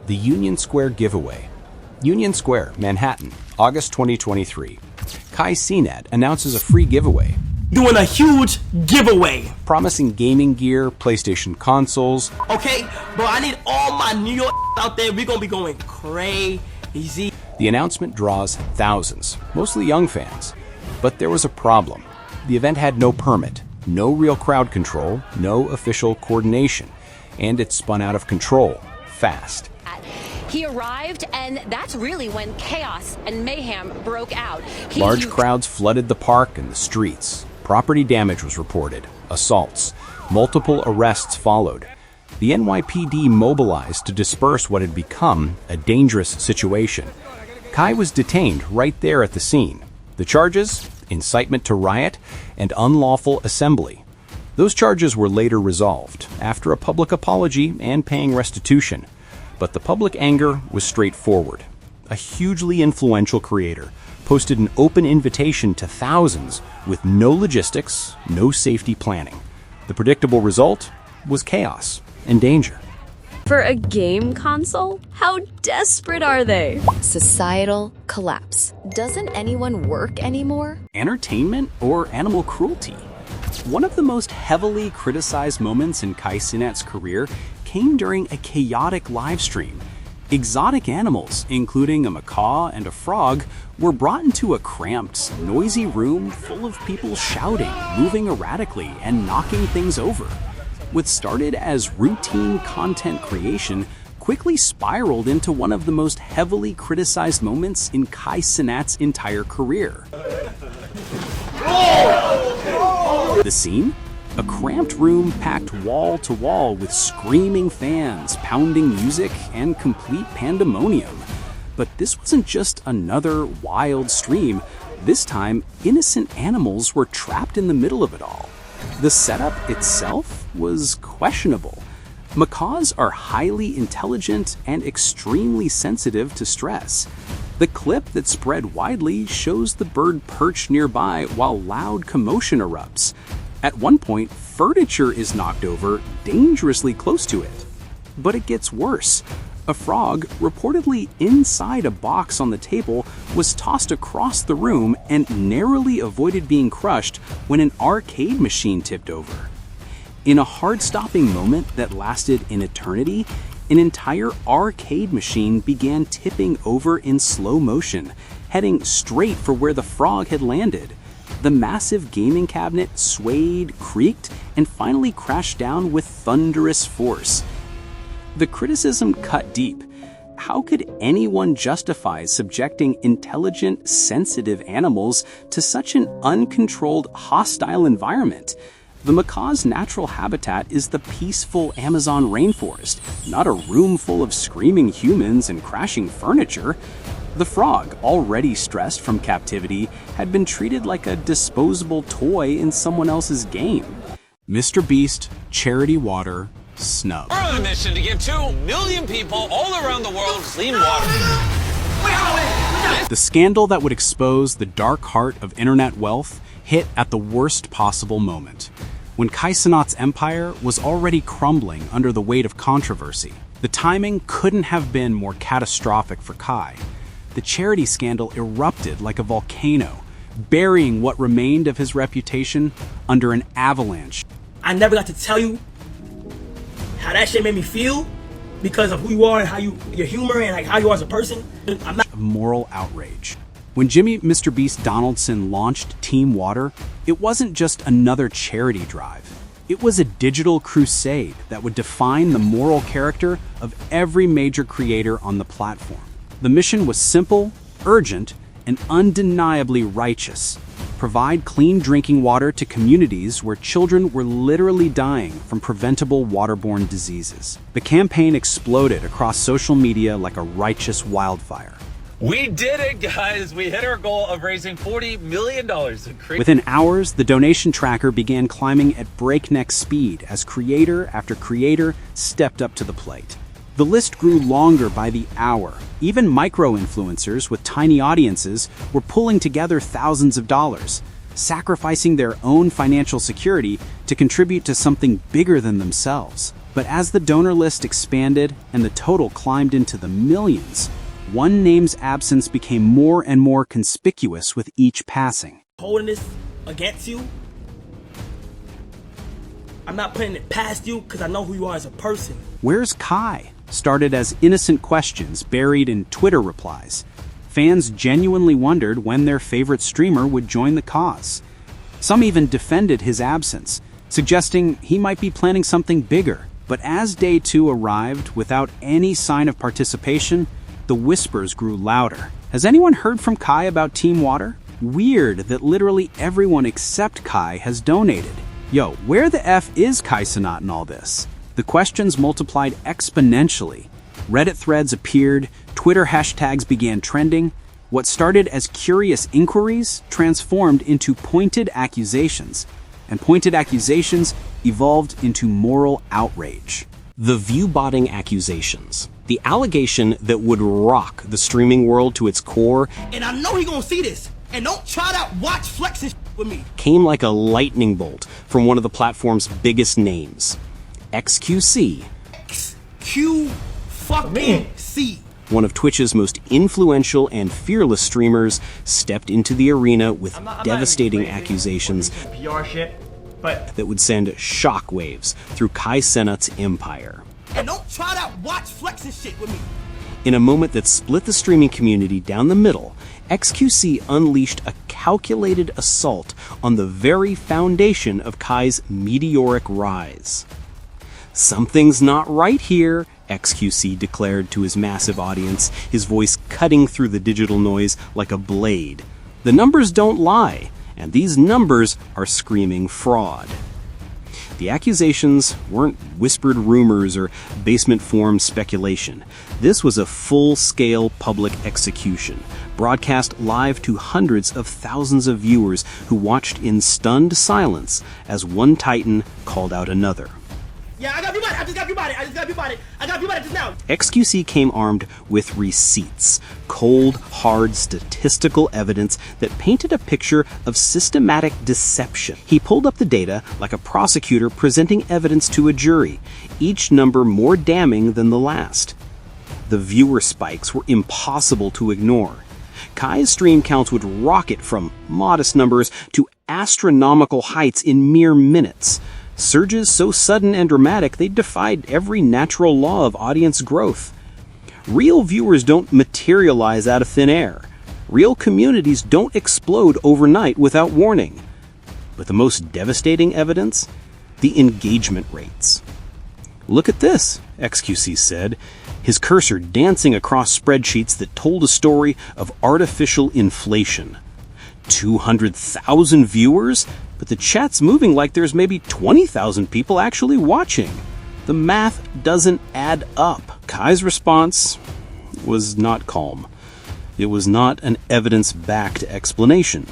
The Union Square Giveaway. Union Square, Manhattan, August 2023. Cenat announces a free giveaway, doing a huge giveaway, promising gaming gear, PlayStation consoles. Okay, bro, I need all my New York out there. We're gonna be going crazy. The announcement draws thousands, mostly young fans. But there was a problem. The event had no permit, no real crowd control, no official coordination, and it spun out of control fast. He arrived, and that's really when chaos and mayhem broke out. Large crowds flooded the park and the streets. Property damage was reported, assaults, multiple arrests followed. The NYPD mobilized to disperse what had become a dangerous situation. Kai was detained right there at the scene. The charges? Incitement to riot and unlawful assembly. Those charges were later resolved after a public apology and paying restitution. But the public anger was straightforward. A hugely influential creator posted an open invitation to thousands with no logistics, no safety planning. The predictable result was chaos and danger. For a game console? How desperate are they? Societal collapse. Doesn't anyone work anymore? Entertainment or animal cruelty? One of the most heavily criticized moments in Cenat's career came during a chaotic live stream. Exotic animals, including a macaw and a frog, were brought into a cramped, noisy room full of people shouting, moving erratically, and knocking things over. What started as routine content creation quickly spiraled into one of the most heavily criticized moments in Cenat's entire career. The scene? A cramped room packed wall to wall with screaming fans, pounding music, and complete pandemonium. But this wasn't just another wild stream. This time, innocent animals were trapped in the middle of it all. The setup itself was questionable. Macaws are highly intelligent and extremely sensitive to stress. The clip that spread widely shows the bird perched nearby while loud commotion erupts. At one point, furniture is knocked over dangerously close to it. But it gets worse. A frog, reportedly inside a box on the table, was tossed across the room and narrowly avoided being crushed when an arcade machine tipped over. In a heart-stopping moment that lasted an eternity, an entire arcade machine began tipping over in slow motion, heading straight for where the frog had landed. The massive gaming cabinet swayed, creaked, and finally crashed down with thunderous force. The criticism cut deep. How could anyone justify subjecting intelligent, sensitive animals to such an uncontrolled, hostile environment? The macaw's natural habitat is the peaceful Amazon rainforest, not a room full of screaming humans and crashing furniture. The frog, already stressed from captivity, had been treated like a disposable toy in someone else's game. Mr. Beast, charity water, snub. We're on a mission to give 2 million people all around the world clean water. The scandal that would expose the dark heart of internet wealth hit at the worst possible moment, when Cenat's empire was already crumbling under the weight of controversy. The timing couldn't have been more catastrophic for Kai. The charity scandal erupted like a volcano, burying what remained of his reputation under an avalanche. I never got to tell you how that shit made me feel because of who you are and how your humor and like how you are as a person. I'm not moral outrage. When Jimmy Mr. Beast Donaldson launched Team Water, it wasn't just another charity drive. It was a digital crusade that would define the moral character of every major creator on the platform. The mission was simple, urgent, and undeniably righteous. Provide clean drinking water to communities where children were literally dying from preventable waterborne diseases. The campaign exploded across social media like a righteous wildfire. We did it, guys. We hit our goal of raising $40 million. Within hours, the donation tracker began climbing at breakneck speed as creator after creator stepped up to the plate. The list grew longer by the hour. Even micro-influencers with tiny audiences were pulling together thousands of dollars, sacrificing their own financial security to contribute to something bigger than themselves. But as the donor list expanded and the total climbed into the millions, one name's absence became more and more conspicuous with each passing. Holding this against you, I'm not putting it past you because I know who you are as a person. Where's Kai? Started as innocent questions buried in Twitter replies. Fans genuinely wondered when their favorite streamer would join the cause. Some even defended his absence, suggesting he might be planning something bigger. But as day 2 arrived without any sign of participation, the whispers grew louder. Has anyone heard from Kai about Team Water? Weird that literally everyone except Kai has donated. Yo, where the F is Kai Cenat in all this? The questions multiplied exponentially. Reddit threads appeared, Twitter hashtags began trending. What started as curious inquiries transformed into pointed accusations, and pointed accusations evolved into moral outrage. The view-botting accusations, the allegation that would rock the streaming world to its core, And I know he gonna see this. And don't try to watch flexing with me. came like a lightning bolt from one of the platform's biggest names, XQC, Q fucking C. one of Twitch's most influential and fearless streamers, stepped into the arena with devastating accusations PR shit, but that would send shockwaves through Kai Cenat's empire. and don't try to watch flexing shit with me. In a moment that split the streaming community down the middle, XQC unleashed a calculated assault on the very foundation of Kai's meteoric rise. "Something's not right here," XQC declared to his massive audience, his voice cutting through the digital noise like a blade. "The numbers don't lie, and these numbers are screaming fraud." The accusations weren't whispered rumors or basement forum speculation. This was a full-scale public execution, broadcast live to hundreds of thousands of viewers who watched in stunned silence as one titan called out another. Yeah, I got you about it. I just got you about it. I just got you about it. I got you about it just now. XQC came armed with receipts, cold, hard statistical evidence that painted a picture of systematic deception. He pulled up the data like a prosecutor presenting evidence to a jury, each number more damning than the last. The viewer spikes were impossible to ignore. Kai's stream counts would rocket from modest numbers to astronomical heights in mere minutes. Surges so sudden and dramatic they defied every natural law of audience growth. Real viewers don't materialize out of thin air. Real communities don't explode overnight without warning. But the most devastating evidence? The engagement rates. "Look at this," XQC said, his cursor dancing across spreadsheets that told a story of artificial inflation. 200,000 viewers? But the chat's moving like there's maybe 20,000 people actually watching. The math doesn't add up. Kai's response was not calm. It was not an evidence-backed explanation.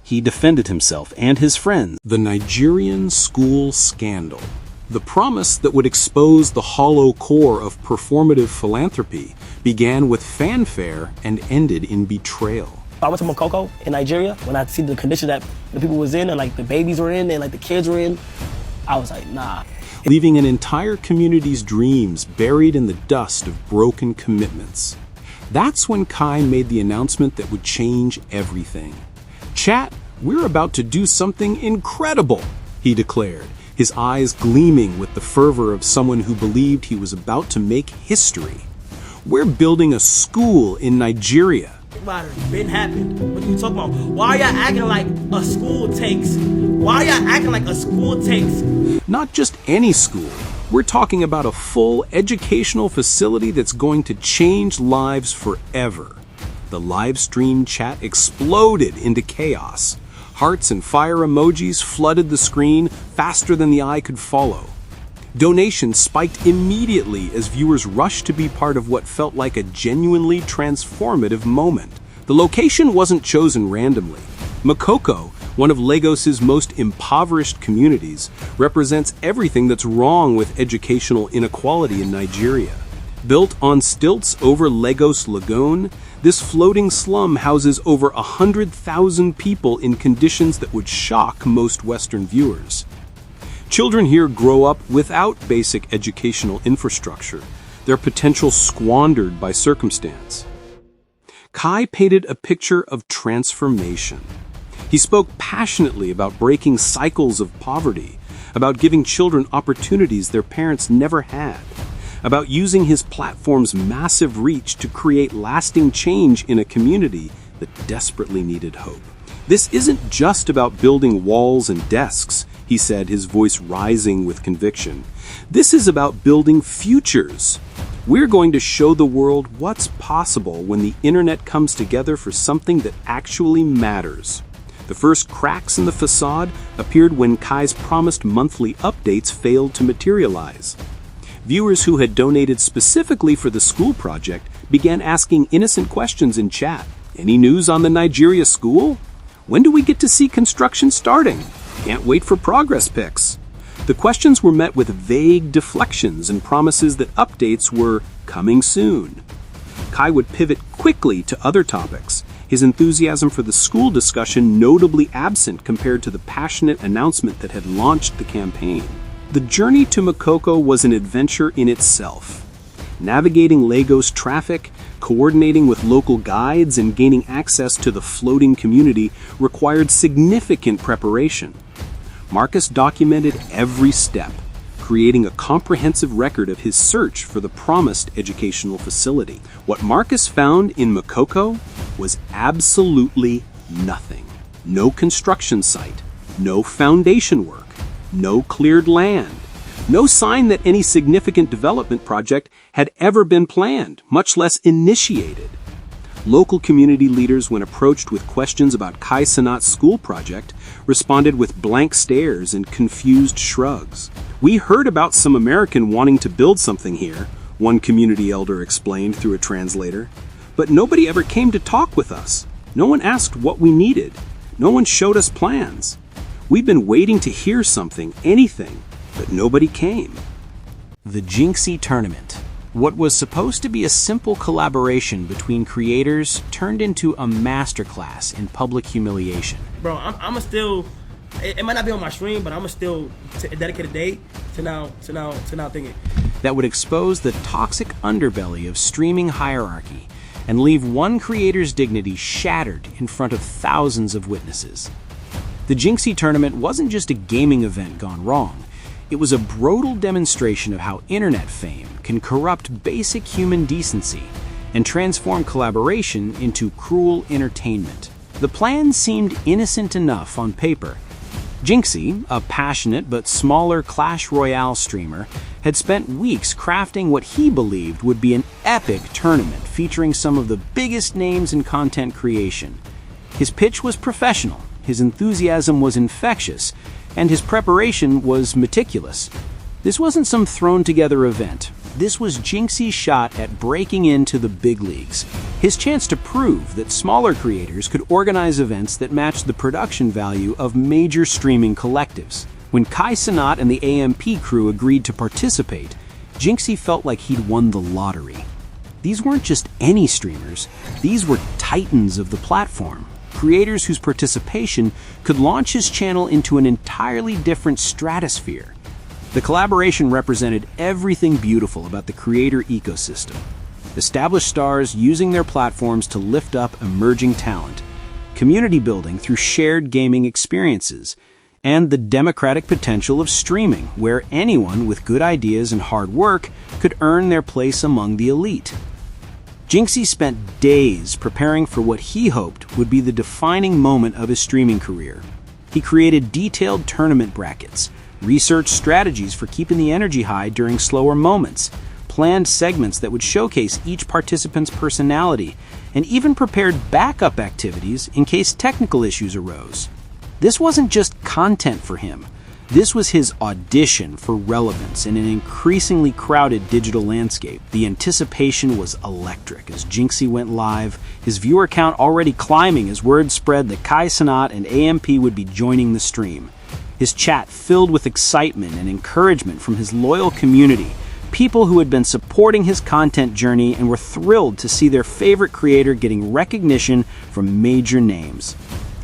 He defended himself and his friends. The Nigerian school scandal. The promise that would expose the hollow core of performative philanthropy began with fanfare and ended in betrayal. I went to Makoko in Nigeria. When I see the condition that the people was in and like the babies were in and like the kids were in, I was like, nah. Leaving an entire community's dreams buried in the dust of broken commitments. That's when Kai made the announcement that would change everything. "Chat, we're about to do something incredible," he declared, his eyes gleaming with the fervor of someone who believed he was about to make history. "We're building a school in Nigeria." About it been happened. What are you talking about? Why are y'all acting like a school takes? Why are y'all acting like a school takes? Not just any school. We're talking about a full educational facility that's going to change lives forever. The live stream chat exploded into chaos. Hearts and fire emojis flooded the screen faster than the eye could follow. Donations spiked immediately as viewers rushed to be part of what felt like a genuinely transformative moment. The location wasn't chosen randomly. Makoko, one of Lagos's most impoverished communities, represents everything that's wrong with educational inequality in Nigeria. Built on stilts over Lagos Lagoon, this floating slum houses over 100,000 people in conditions that would shock most Western viewers. Children here grow up without basic educational infrastructure, their potential squandered by circumstance. Kai painted a picture of transformation. He spoke passionately about breaking cycles of poverty, about giving children opportunities their parents never had, about using his platform's massive reach to create lasting change in a community that desperately needed hope. This isn't just about building walls and desks, he said, his voice rising with conviction. This is about building futures. We're going to show the world what's possible when the internet comes together for something that actually matters. The first cracks in the facade appeared when Kai's promised monthly updates failed to materialize. Viewers who had donated specifically for the school project began asking innocent questions in chat. Any news on the Nigeria school? When do we get to see construction starting? Can't wait for progress pics. The questions were met with vague deflections and promises that updates were coming soon. Kai would pivot quickly to other topics, his enthusiasm for the school discussion notably absent compared to the passionate announcement that had launched the campaign. The journey to Makoko was an adventure in itself. Navigating Lagos traffic, coordinating with local guides, and gaining access to the floating community required significant preparation. Marcus documented every step, creating a comprehensive record of his search for the promised educational facility. What Marcus found in Makoko was absolutely nothing. No construction site, no foundation work, no cleared land, no sign that any significant development project had ever been planned, much less initiated. Local community leaders, when approached with questions about Cenat's school project, responded with blank stares and confused shrugs. "We heard about some American wanting to build something here," one community elder explained through a translator. "But nobody ever came to talk with us. No one asked what we needed. No one showed us plans. We've been waiting to hear something, anything, but nobody came." The Jinxie Tournament. What was supposed to be a simple collaboration between creators turned into a masterclass in public humiliation. Bro, I'm still. It might not be on my stream, but I'm still dedicate a day to now thinking That would expose the toxic underbelly of streaming hierarchy and leave one creator's dignity shattered in front of thousands of witnesses. The Jinxie Tournament wasn't just a gaming event gone wrong. It was a brutal demonstration of how internet fame can corrupt basic human decency and transform collaboration into cruel entertainment. The plan seemed innocent enough on paper. Jinxie, a passionate but smaller Clash Royale streamer, had spent weeks crafting what he believed would be an epic tournament featuring some of the biggest names in content creation. His pitch was professional, his enthusiasm was infectious, and his preparation was meticulous. This wasn't some thrown-together event. This was Jinxie's shot at breaking into the big leagues, his chance to prove that smaller creators could organize events that matched the production value of major streaming collectives. When Cenat and the AMP crew agreed to participate, Jinxie felt like he'd won the lottery. These weren't just any streamers, these were titans of the platform. Creators whose participation could launch his channel into an entirely different stratosphere. The collaboration represented everything beautiful about the creator ecosystem. Established stars using their platforms to lift up emerging talent, community building through shared gaming experiences, and the democratic potential of streaming, where anyone with good ideas and hard work could earn their place among the elite. Jinxie spent days preparing for what he hoped would be the defining moment of his streaming career. He created detailed tournament brackets, researched strategies for keeping the energy high during slower moments, planned segments that would showcase each participant's personality, and even prepared backup activities in case technical issues arose. This wasn't just content for him. This was his audition for relevance in an increasingly crowded digital landscape. The anticipation was electric as Jinxie went live, his viewer count already climbing as word spread that Cenat and AMP would be joining the stream. His chat filled with excitement and encouragement from his loyal community, people who had been supporting his content journey and were thrilled to see their favorite creator getting recognition from major names.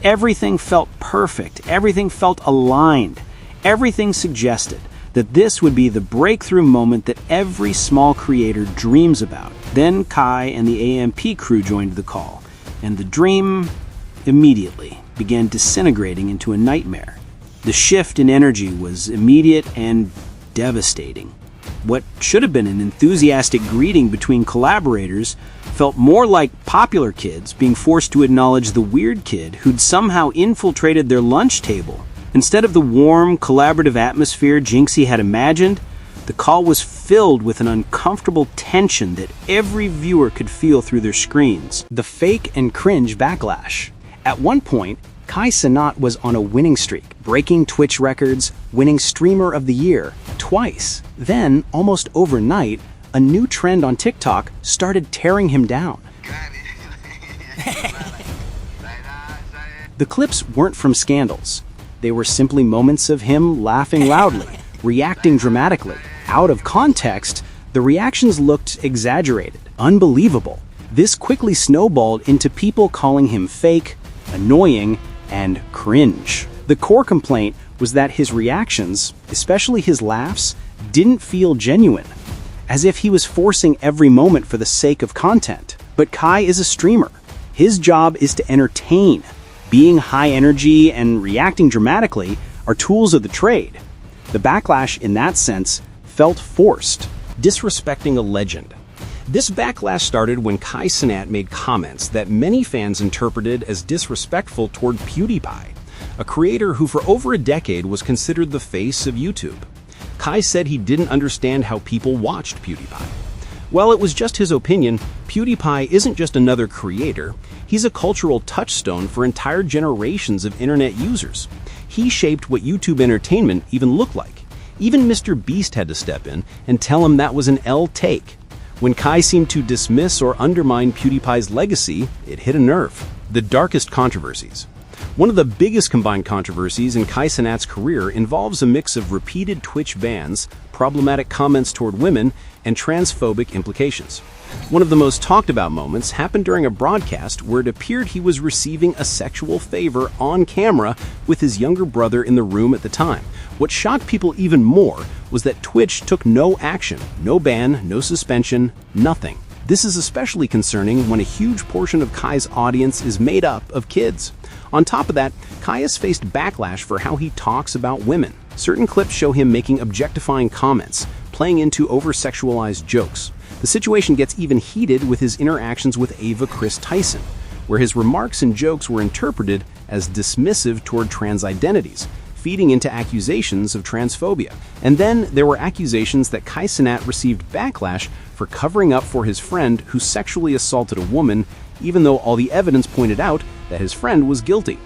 Everything felt perfect, everything felt aligned. Everything suggested that this would be the breakthrough moment that every small creator dreams about. Then Kai and the AMP crew joined the call, and the dream immediately began disintegrating into a nightmare. The shift in energy was immediate and devastating. What should have been an enthusiastic greeting between collaborators felt more like popular kids being forced to acknowledge the weird kid who'd somehow infiltrated their lunch table. Instead of the warm, collaborative atmosphere Jinxie had imagined, the call was filled with an uncomfortable tension that every viewer could feel through their screens. The fake and cringe backlash. At one point, Cenat was on a winning streak, breaking Twitch records, winning Streamer of the Year twice. Then, almost overnight, a new trend on TikTok started tearing him down. The clips weren't from scandals. They were simply moments of him laughing loudly, reacting dramatically. Out of context, the reactions looked exaggerated, unbelievable. This quickly snowballed into people calling him fake, annoying, and cringe. The core complaint was that his reactions, especially his laughs, didn't feel genuine, as if he was forcing every moment for the sake of content. But Kai is a streamer. His job is to entertain. Being high energy and reacting dramatically are tools of the trade. The backlash in that sense felt forced. Disrespecting a legend. This backlash started when Cenat made comments that many fans interpreted as disrespectful toward PewDiePie, a creator who for over a decade was considered the face of YouTube. Kai said he didn't understand how people watched PewDiePie. While it was just his opinion, PewDiePie isn't just another creator, he's a cultural touchstone for entire generations of internet users. He shaped what YouTube entertainment even looked like. Even Mr. Beast had to step in and tell him that was an L take. When Kai seemed to dismiss or undermine PewDiePie's legacy, it hit a nerve. The darkest controversies. One of the biggest combined controversies in Cenat's career involves a mix of repeated Twitch bans, problematic comments toward women, and transphobic implications. One of the most talked about moments happened during a broadcast where it appeared he was receiving a sexual favor on camera with his younger brother in the room at the time. What shocked people even more was that Twitch took no action, no ban, no suspension, nothing. This is especially concerning when a huge portion of Kai's audience is made up of kids. On top of that, Kai has faced backlash for how he talks about women. Certain clips show him making objectifying comments, playing into over-sexualized jokes. The situation gets even heated with his interactions with Ava Chris Tyson, where his remarks and jokes were interpreted as dismissive toward trans identities, feeding into accusations of transphobia. And then there were accusations that Cenat received backlash for covering up for his friend who sexually assaulted a woman, even though all the evidence pointed out that his friend was guilty.